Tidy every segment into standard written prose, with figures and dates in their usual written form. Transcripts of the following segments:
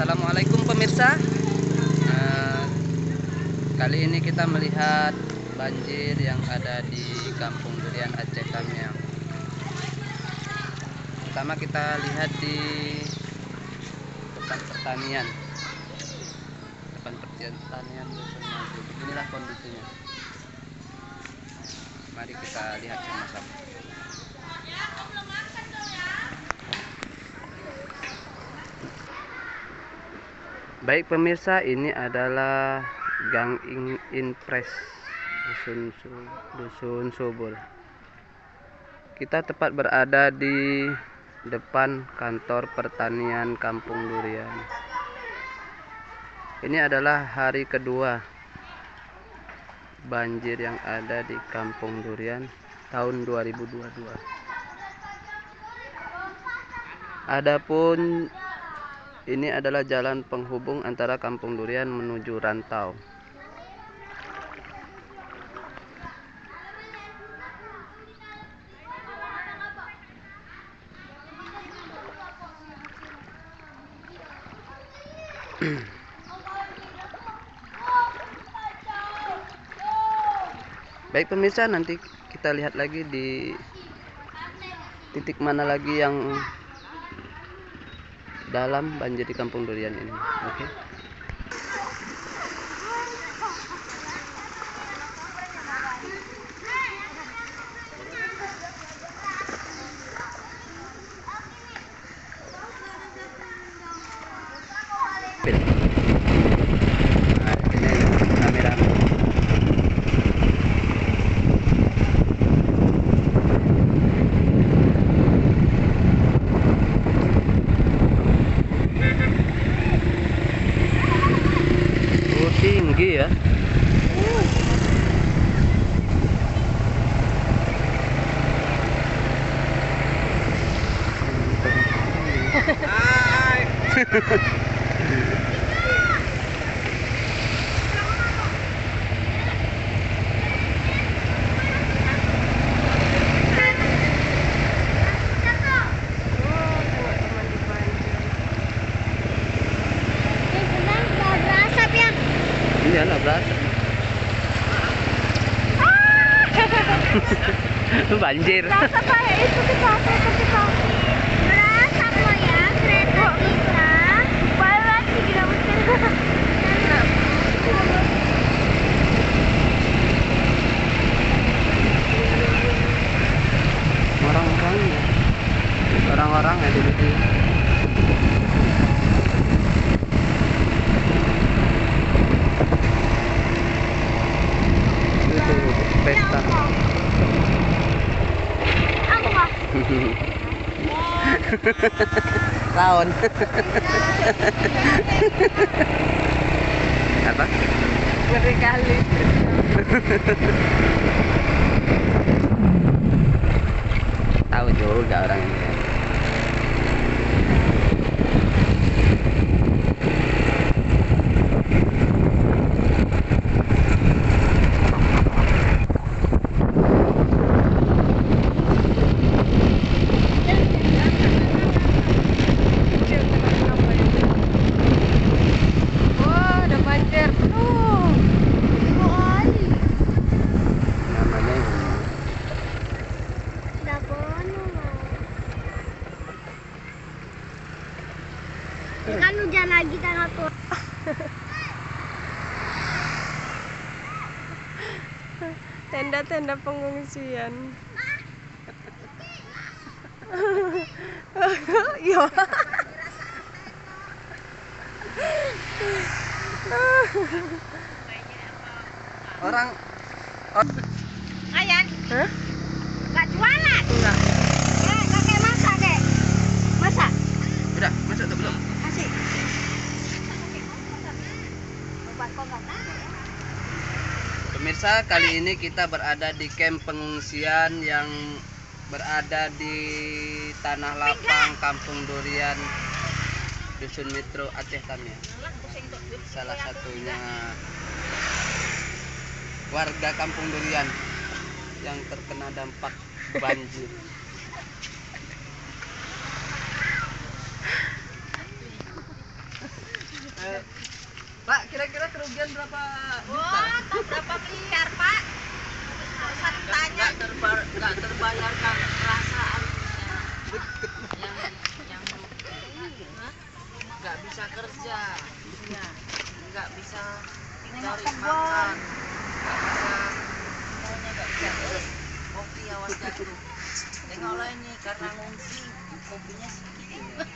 Assalamualaikum pemirsa. Kali ini kita melihat banjir yang ada di Kampung Durian Aceh Tamiang. Pertama kita lihat di depan pertanian Dusun Maju. Beginilah kondisinya. Mari kita lihat sama-sama. Baik pemirsa, ini adalah Gang Impres Dusun Subur. Kita tepat berada di depan kantor pertanian Kampung Durian. Ini adalah hari kedua banjir yang ada di Kampung Durian tahun 2022. Adapun ini adalah jalan penghubung antara Kampung Durian menuju Rantau. Baik pemirsa, nanti kita lihat lagi di titik mana lagi yang dalam banjir di Kampung Durian ini. Oke. Nah, ini kamera. Tinggi ya. Hai. Iyalah berasa. Banjir. Berasa kayak itu kita. Berasa kok ya kereta kita. Balas kita mesti. Orang-orang ya di sini. Pesta. Rawon. Apa? Berkali. Tahu juga orang ini. Kan hujan lagi tanggal tua. Tenda-tenda pengungsian. Iya. Orang Ayan, Hah? nggak jualan. Enggak. Kakek masak kek. Masak. udah masuk atau belum? Masih. Obat kok nggak tahu ya. Pemirsa, kali ini kita berada di camp pengungsian yang berada di Tanah Lapang, Kampung Durian, Dusun Mitro, Aceh Tamiang. Salah satunya warga Kampung Durian yang terkena dampak banjir. Pak, kira-kira kerugian berapa juta? Wah, berapa miliar, Pak? Usah ditanya. Nggak terbayarkan perasaan yang nggak bisa kerja, nggak bisa cari makan, nggak bisa kopi awas jatuh. Tengoklah ini karena ngungsi kopinya sedikit.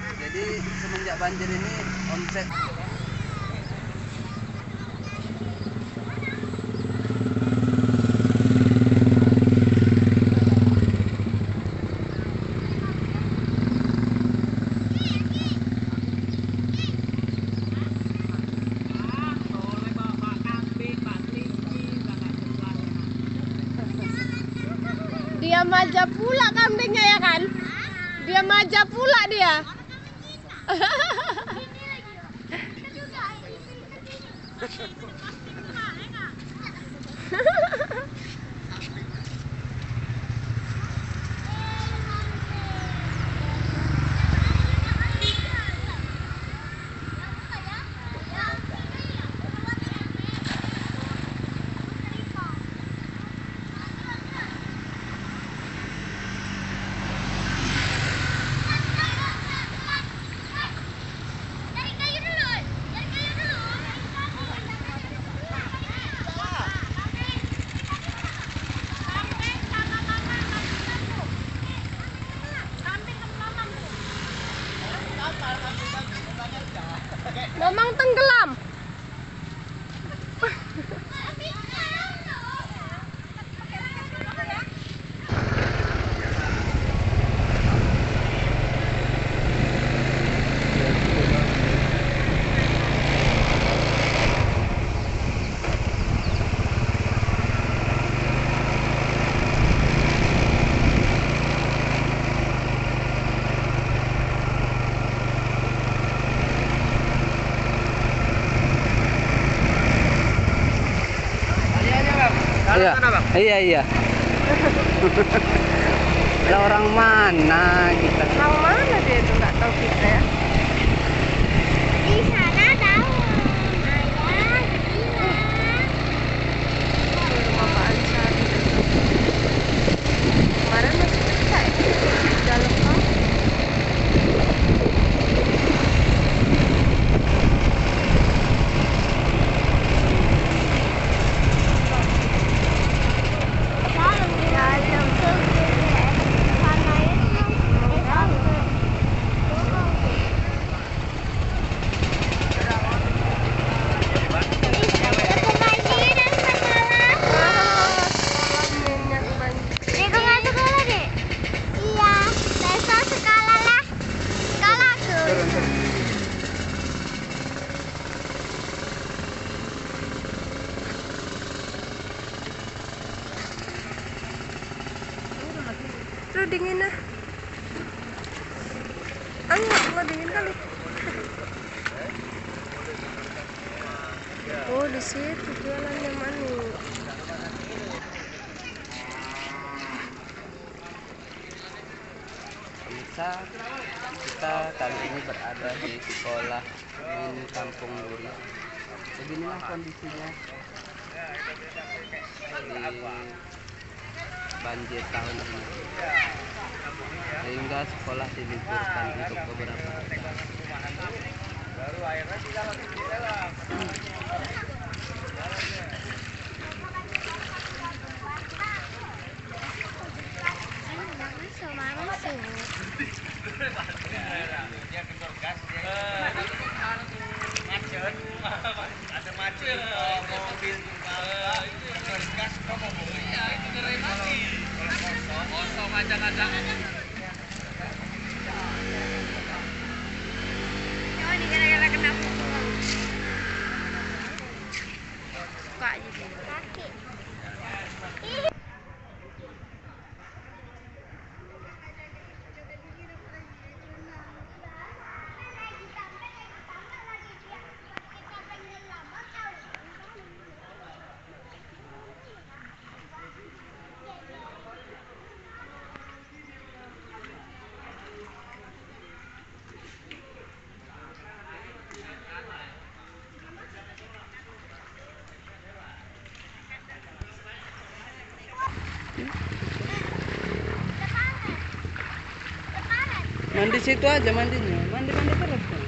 Jadi semenjak banjir ini omset Dia manja pula kambingnya ya kan? Dia manja pula dia. Memang tenggelam. Iya. Iya. Lah orang mana kita? Orang mana dia itu nggak tahu kita ya? Di sana tahu. Ayah, rumah Pak Ansari. Kemarin masih kerja itu di dalam kan? Terus dingin ah. Enggak dingin kali. Oh, di situ jualannya manu. Bisa kita kali ini berada di sekolah di Kampung Duri. Beginilah kondisinya di banjir tahun ini, sehingga sekolah diliburkan untuk beberapa hari. Ada macet mobil gas kamu ya itu gerai mati kalau kosong aja Oh, ini gara-gara kena pukul. Buka aja kaki. Mandi situ aja mandinya. Mandi terus kan.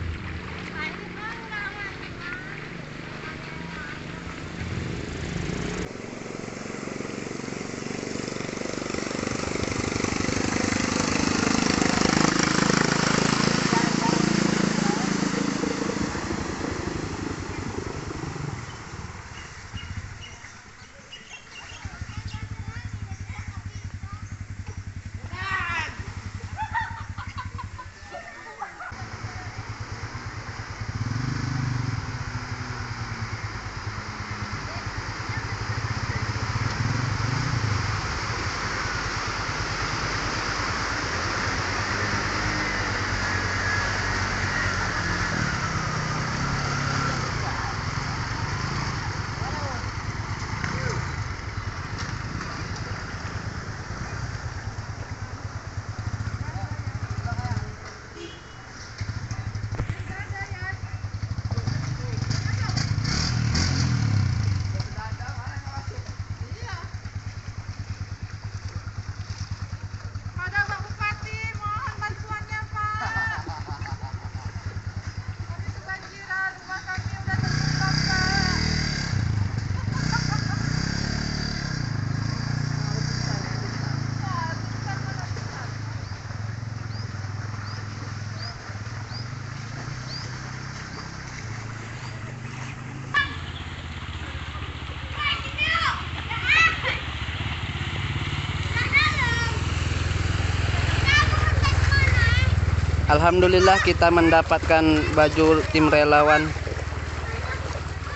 Alhamdulillah kita mendapatkan baju tim relawan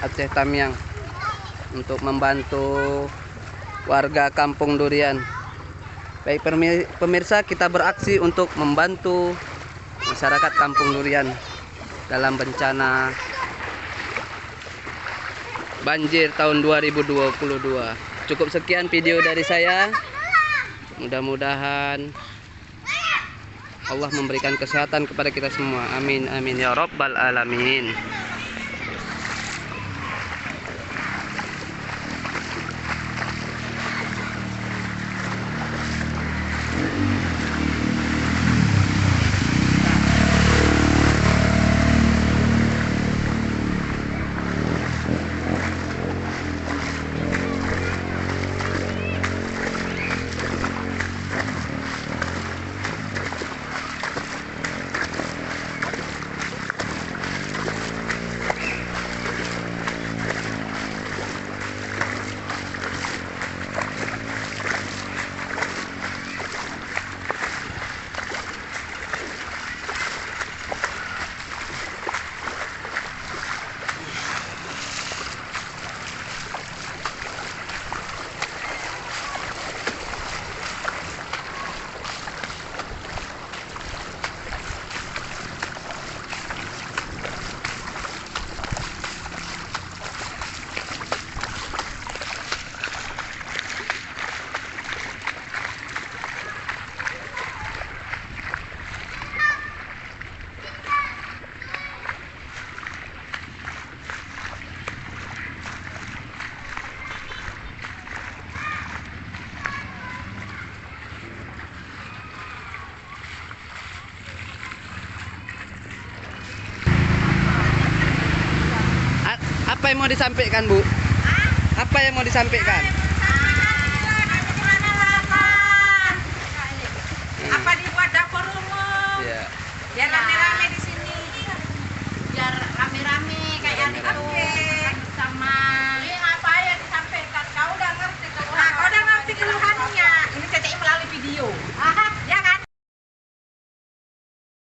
Aceh Tamiang untuk membantu warga Kampung Durian. Baik pemirsa, kita beraksi untuk membantu masyarakat Kampung Durian dalam bencana banjir tahun 2022. Cukup sekian video dari saya. Mudah-mudahan Allah memberikan kesehatan kepada kita semua. Amin amin ya rabbal alamin. Apa yang mau disampaikan, Bu? Apa yang mau disampaikan?